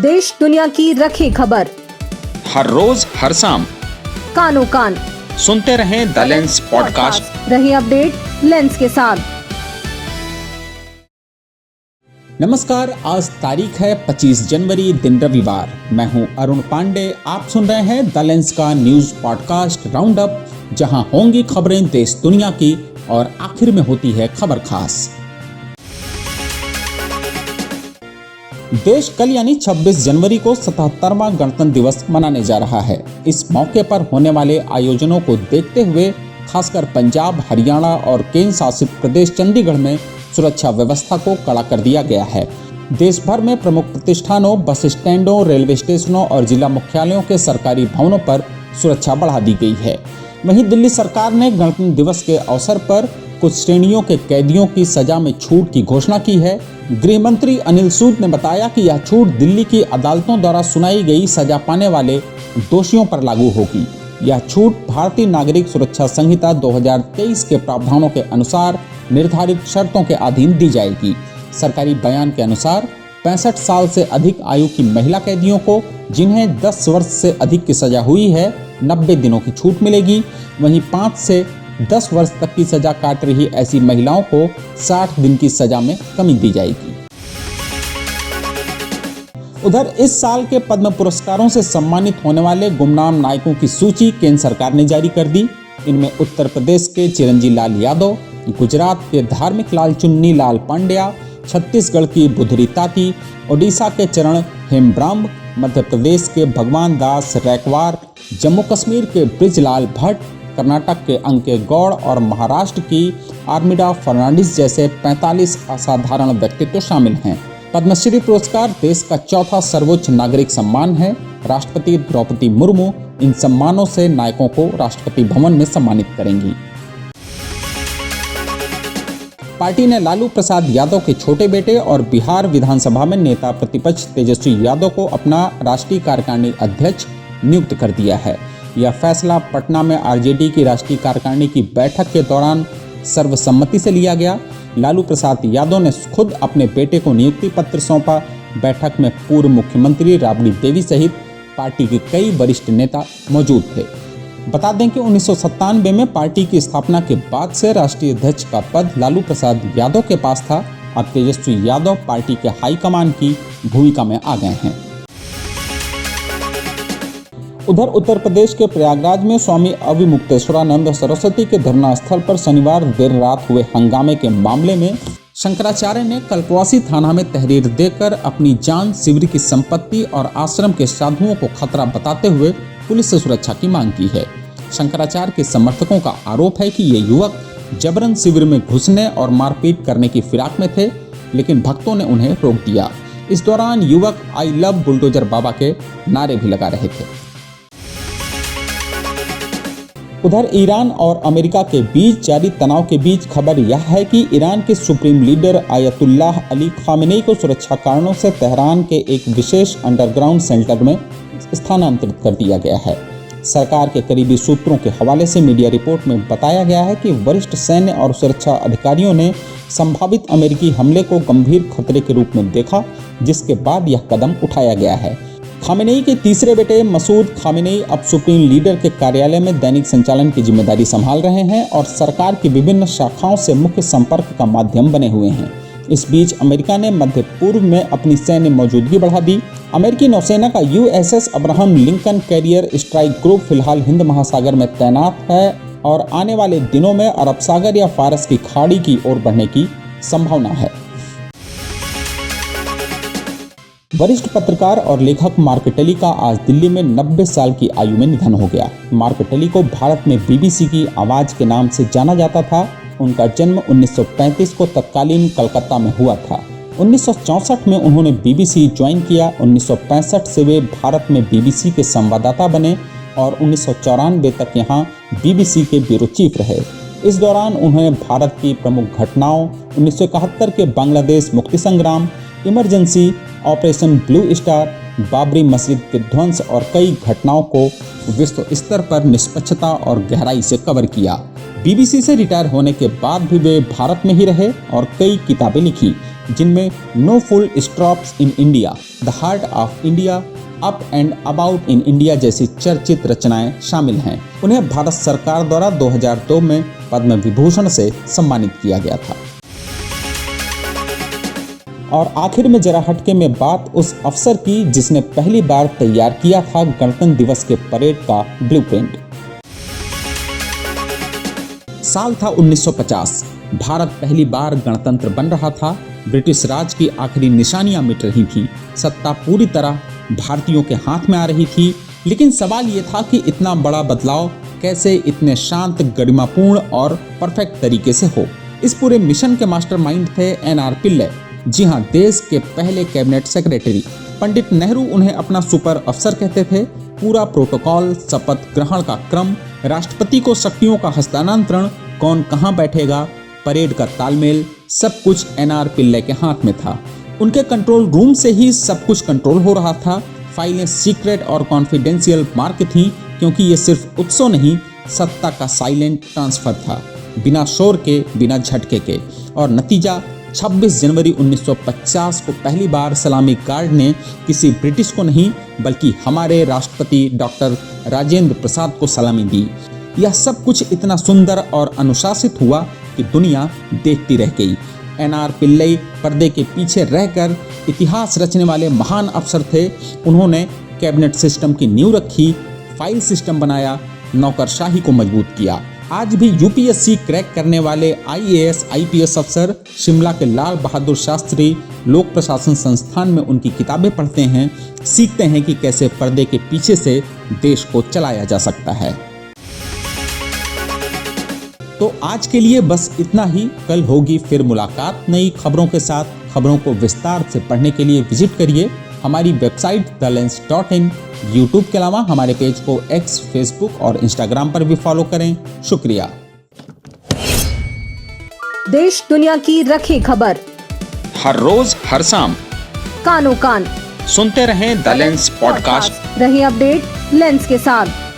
देश दुनिया की रखी खबर, हर रोज हर शाम कानों कान सुनते रहें द लेंस पॉडकास्ट। रही अपडेट लेंस के साथ। नमस्कार, आज तारीख है 25 जनवरी, दिन रविवार। मैं हूं अरुण पांडे। आप सुन रहे हैं द लेंस का न्यूज पॉडकास्ट राउंड अप, जहां होंगी खबरें देश दुनिया की और आखिर में होती है खबर खास। देश कल यानी 26 जनवरी को 77वां गणतंत्र दिवस मनाने जा रहा है। इस मौके पर होने वाले आयोजनों को देखते हुए खासकर पंजाब, हरियाणा और केंद्र शासित प्रदेश चंडीगढ़ में सुरक्षा व्यवस्था को कड़ा कर दिया गया है। देश भर में प्रमुख प्रतिष्ठानों, बस स्टैंडों, रेलवे स्टेशनों और जिला मुख्यालयों के सरकारी भवनों पर सुरक्षा बढ़ा दी गई है। वहीं दिल्ली सरकार ने गणतंत्र दिवस के अवसर पर कुछ श्रेणियों के कैदियों की सजा में छूट की घोषणा की है। गृह मंत्री अनिल सूद ने बताया कि यह छूट दिल्ली की अदालतों द्वारा सुनाई गई सजा पाने वाले दोषियों पर लागू होगी। यह छूट भारतीय नागरिक सुरक्षा संहिता 2023 के प्रावधानों के अनुसार निर्धारित शर्तों के अधीन दी जाएगी। सरकारी बयान के अनुसार 65 साल से अधिक आयु की महिला कैदियों को, जिन्हें 10 वर्ष से अधिक की सजा हुई है, 90 दिनों की छूट मिलेगी। वहीं 5 से 10 वर्ष तक की सजा काट रही ऐसी महिलाओं को 60 दिन की सजा में कमी दी जाएगी। उधर इस साल के पद्म पुरस्कारों से सम्मानित होने वाले गुमनाम नायकों की सूची केंद्र सरकार ने जारी कर दी। इनमें उत्तर प्रदेश के चिरंजीवी लाल यादव, गुजरात के धार्मिक लाल चुन्नी लाल पांड्या, छत्तीसगढ़ की बुधरी ताती, ओडिशा के चरण हेमब्रह्म, मध्य प्रदेश के भगवान दास रैकवार, जम्मू कश्मीर के ब्रिजलाल भट्ट, कर्नाटक के अंके गौड़ और महाराष्ट्र की आर्मिडा फर्नांडिस जैसे 45 असाधारण व्यक्तित्व शामिल हैं। पद्मश्री पुरस्कार देश का चौथा सर्वोच्च नागरिक सम्मान है। राष्ट्रपति द्रौपदी मुर्मू इन सम्मानों से नायकों को राष्ट्रपति भवन में सम्मानित करेंगी। पार्टी ने लालू प्रसाद यादव के छोटे बेटे और बिहार विधानसभा में नेता प्रतिपक्ष तेजस्वी यादव को अपना राष्ट्रीय कार्यकारिणी अध्यक्ष नियुक्त कर दिया है। यह फैसला पटना में आरजेडी की राष्ट्रीय कार्यकारिणी की बैठक के दौरान सर्वसम्मति से लिया गया। लालू प्रसाद यादव ने खुद अपने बेटे को नियुक्ति पत्र सौंपा। बैठक में पूर्व मुख्यमंत्री राबड़ी देवी सहित पार्टी के कई वरिष्ठ नेता मौजूद थे। बता दें कि 1997 में पार्टी की स्थापना के बाद से राष्ट्रीय अध्यक्ष का पद लालू प्रसाद यादव के पास था। अब तेजस्वी यादव पार्टी के हाईकमान की भूमिका में आ गए हैं। उधर उत्तर प्रदेश के प्रयागराज में स्वामी अविमुक्तेश्वरानंद सरस्वती के धरना स्थल पर शनिवार देर रात हुए हंगामे के मामले में शंकराचार्य ने कल्पवासी थाना में तहरीर देकर अपनी जान, शिविर की संपत्ति और आश्रम के साधुओं को खतरा बताते हुए पुलिस से सुरक्षा की मांग की है। शंकराचार्य के समर्थकों का आरोप है कि ये युवक जबरन शिविर में घुसने और मारपीट करने की फिराक में थे, लेकिन भक्तों ने उन्हें रोक दिया। इस दौरान युवक आई लव बुलडोजर बाबा के नारे भी लगा रहे थे। उधर ईरान और अमेरिका के बीच जारी तनाव के बीच खबर यह है कि ईरान के supreme leader Ayatollah Ali Khamenei को सुरक्षा कारणों से तेहरान के एक विशेष अंडरग्राउंड सेंटर में स्थानांतरित कर दिया गया है। सरकार के करीबी सूत्रों के हवाले से मीडिया रिपोर्ट में बताया गया है कि वरिष्ठ सैन्य और सुरक्षा अधिकारियों ने संभावित अमेरिकी हमले को गंभीर खतरे के रूप में देखा, जिसके बाद यह कदम उठाया गया है। खामेनेई के तीसरे बेटे मसूद खामेनेई अब सुप्रीम लीडर के कार्यालय में दैनिक संचालन की जिम्मेदारी संभाल रहे हैं और सरकार की विभिन्न शाखाओं से मुख्य संपर्क का माध्यम बने हुए हैं। इस बीच अमेरिका ने मध्य पूर्व में अपनी सैन्य मौजूदगी बढ़ा दी। अमेरिकी नौसेना का USS Abraham Lincoln carrier strike group फिलहाल हिंद महासागर में तैनात है और आने वाले दिनों में अरब सागर या फारस की खाड़ी की ओर बढ़ने की संभावना है। वरिष्ठ पत्रकार और लेखक मार्क टेली का आज दिल्ली में 90 साल की आयु में निधन हो गया। मार्क टेली को भारत में BBC की आवाज के नाम से जाना जाता था। उनका जन्म 1935 को तत्कालीन कलकत्ता में हुआ था। 1964 में उन्होंने BBC ज्वाइन किया। 1965 से वे भारत में BBC के संवाददाता बने और 1994 तक यहाँ BBC के ब्यूरो चीफ रहे। इस दौरान उन्होंने भारत की प्रमुख घटनाओं, 1971 के बांग्लादेश मुक्ति संग्राम, emergency, operation blue star, Babri मस्जिद विध्वंस और कई घटनाओं को विश्व स्तर पर निष्पक्षता और गहराई से कवर किया। BBC से रिटायर होने के बाद भी वे भारत में ही रहे और कई किताबें लिखी। जिनमें no full stops in India, the heart of India, up and about in India जैसी चर्चित रचनाएं शामिल हैं। उन्हें भारत सरकार द्वारा 2002 में पद्म विभूषण से सम्मानित किया गया था। और आखिर में जरा हटके में बात उस अफसर की जिसने पहली बार तैयार किया था गणतंत्र दिवस के परेड का ब्लूप्रिंट। साल था 1950। भारत पहली बार गणतंत्र बन रहा था। ब्रिटिश राज की आखिरी निशानियां मिट रही थी। सत्ता पूरी तरह भारतीयों के हाथ में आ रही थी। लेकिन सवाल ये था कि इतना बड़ा बदलाव कैसे इतने शांत, गरिमापूर्ण और परफेक्ट तरीके से हो। इस पूरे मिशन के मास्टरमाइंड थे NR पिल्लई। जी हाँ, देश के पहले कैबिनेट सेक्रेटरी। पंडित नेहरू उन्हें अपना सुपर अफसर कहते थे। पूरा प्रोटोकॉल, शपथ ग्रहण का क्रम, राष्ट्रपति को शक्तियों का हस्तांतरण, कौन कहाँ बैठेगा, परेड का तालमेल, सब कुछ NR पिल्लई के हाथ में था। उनके कंट्रोल रूम से ही सब कुछ कंट्रोल हो रहा था। फाइलें सीक्रेट और कॉन्फिडेंशियल मार्क थीं, क्योंकि ये सिर्फ उत्सव नहीं, सत्ता का साइलेंट ट्रांसफर था, बिना शोर के, बिना झटके के। और नतीजा 26 जनवरी 1950 को पहली बार सलामी गार्ड ने किसी ब्रिटिश को नहीं बल्कि हमारे राष्ट्रपति डॉक्टर राजेंद्र प्रसाद को सलामी दी। यह सब कुछ इतना सुंदर और अनुशासित हुआ कि दुनिया देखती रह गई। NR पिल्लई पर्दे के पीछे रहकर इतिहास रचने वाले महान अफसर थे। उन्होंने कैबिनेट सिस्टम की नींव रखी, फाइल सिस्टम बनाया, नौकरशाही को मजबूत किया। आज भी UPSC क्रैक करने वाले IAS IPS अफसर शिमला के लाल बहादुर शास्त्री लोक प्रशासन संस्थान में उनकी किताबें पढ़ते हैं, सीखते हैं कि कैसे पर्दे के पीछे से देश को चलाया जा सकता है। तो आज के लिए बस इतना ही। कल होगी फिर मुलाकात नई खबरों के साथ। खबरों को विस्तार से पढ़ने के लिए विजिट करिए हमारी वेबसाइट thelens.in। यूट्यूब के अलावा हमारे पेज को X, Facebook और Instagram पर भी फॉलो करें। शुक्रिया। देश दुनिया की रखी खबर हर रोज हर शाम कानो कान सुनते रहें द लेंस पॉडकास्ट। रहे अपडेट लेंस के साथ।